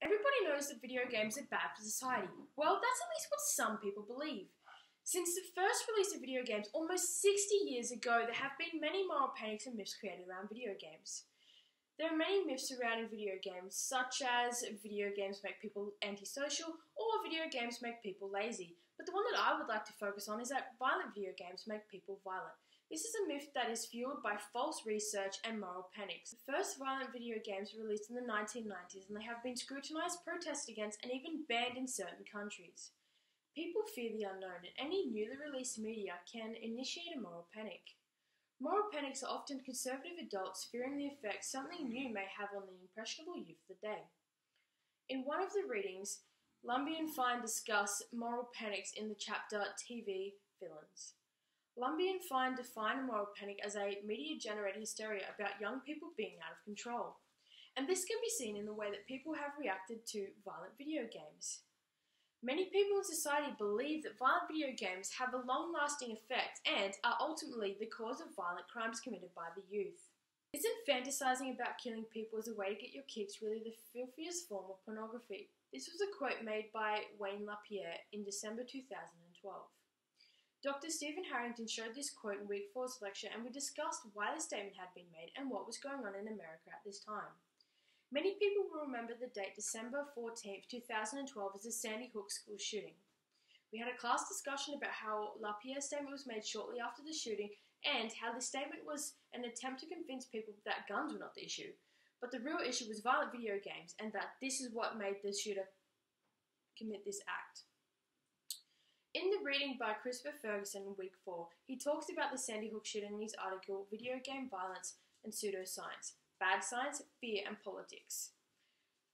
Everybody knows that video games are bad for society. Well, that's at least what some people believe. Since the first release of video games almost 60 years ago, there have been many moral panics and myths created around video games. There are many myths surrounding video games, such as video games make people antisocial or video games make people lazy. But the one that I would like to focus on is that violent video games make people violent. This is a myth that is fueled by false research and moral panics. The first violent video games were released in the 1990s, and they have been scrutinized, protested against, and even banned in certain countries. People fear the unknown, and any newly released media can initiate a moral panic. Moral panics are often conservative adults fearing the effects something new may have on the impressionable youth of the day. In one of the readings, Lumbye and Fine discuss moral panics in the chapter TV Villains. Lumbye and Fine define a moral panic as a media-generated hysteria about young people being out of control. And this can be seen in the way that people have reacted to violent video games. Many people in society believe that violent video games have a long-lasting effect and are ultimately the cause of violent crimes committed by the youth. Isn't fantasizing about killing people as a way to get your kicks really the filthiest form of pornography? This was a quote made by Wayne LaPierre in December 2012. Dr. Stephen Harrington showed this quote in Week 4's lecture, and we discussed why the statement had been made and what was going on in America at this time. Many people will remember the date December 14, 2012 as the Sandy Hook school shooting. We had a class discussion about how LaPierre's statement was made shortly after the shooting and how the statement was an attempt to convince people that guns were not the issue, but the real issue was violent video games and that this is what made the shooter commit this act. In the reading by Christopher Ferguson in Week 4, he talks about the Sandy Hook shooting in his article, Video Game Violence and Pseudoscience, Bad Science, Fear and Politics.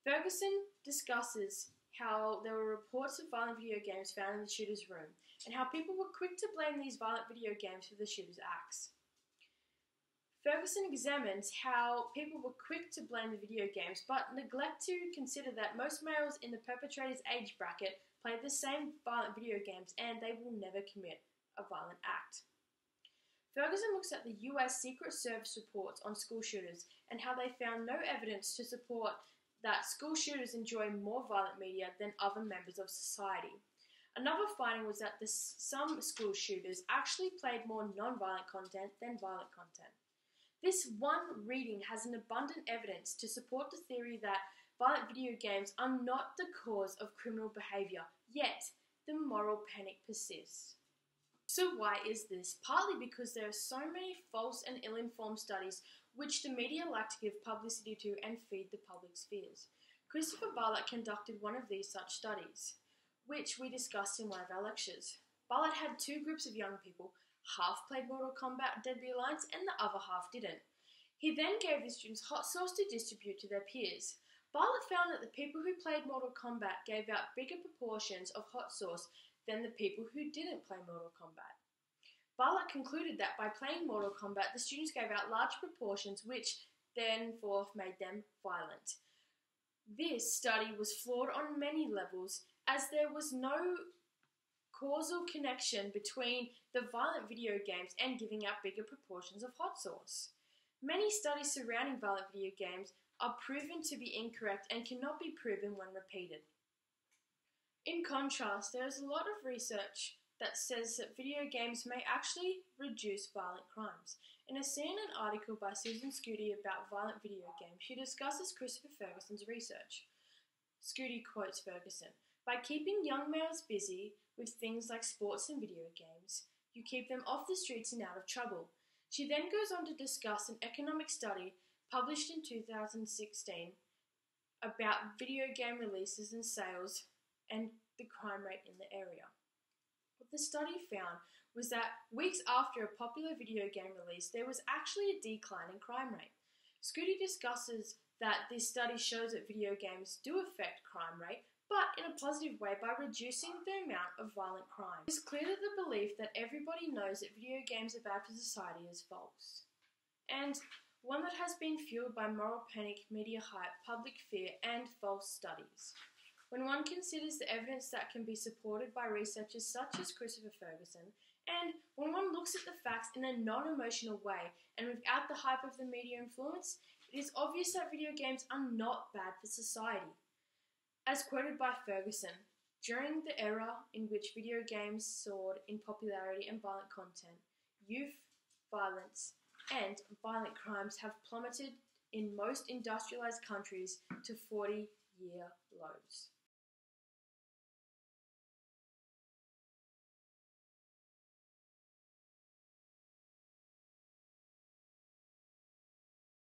Ferguson discusses how there were reports of violent video games found in the shooter's room, and how people were quick to blame these violent video games for the shooter's acts. Ferguson examines how people were quick to blame the video games, but neglect to consider that most males in the perpetrator's age bracket play the same violent video games and they will never commit a violent act. Ferguson looks at the US Secret Service reports on school shooters and how they found no evidence to support that school shooters enjoy more violent media than other members of society. Another finding was that some school shooters actually played more non-violent content than violent content. This one reading has an abundant evidence to support the theory that violent video games are not the cause of criminal behaviour, yet the moral panic persists. So why is this? Partly because there are so many false and ill-informed studies which the media like to give publicity to and feed the public's fears. Christopher Bartlett conducted one of these such studies, which we discussed in one of our lectures. Bartlett had two groups of young people. Half played Mortal Kombat Deadly Alliance and the other half didn't. He then gave the students hot sauce to distribute to their peers. Bartlett found that the people who played Mortal Kombat gave out bigger proportions of hot sauce than the people who didn't play Mortal Kombat. Bartlett concluded that by playing Mortal Kombat, the students gave out large proportions, which then made them violent. This study was flawed on many levels, as there was no causal connection between the violent video games and giving out bigger proportions of hot sauce. Many studies surrounding violent video games are proven to be incorrect and cannot be proven when repeated. In contrast, there is a lot of research that says that video games may actually reduce violent crimes. In a CNN article by Susan Scudi about violent video games, she discusses Christopher Ferguson's research. Scudi quotes Ferguson, "By keeping young males busy with things like sports and video games, you keep them off the streets and out of trouble." She then goes on to discuss an economic study published in 2016 about video game releases and sales and the crime rate in the area. What the study found was that weeks after a popular video game release, there was actually a decline in crime rate. Scudi discusses that this study shows that video games do affect crime rate, but in a positive way by reducing the amount of violent crime. It is clear that the belief that everybody knows that video games are bad for society is false, and one that has been fueled by moral panic, media hype, public fear, and false studies. When one considers the evidence that can be supported by researchers such as Christopher Ferguson, and when one looks at the facts in a non-emotional way and without the hype of the media influence, it is obvious that video games are not bad for society. As quoted by Ferguson, during the era in which video games soared in popularity and violent content, youth violence and violent crimes have plummeted in most industrialized countries to 40-year lows.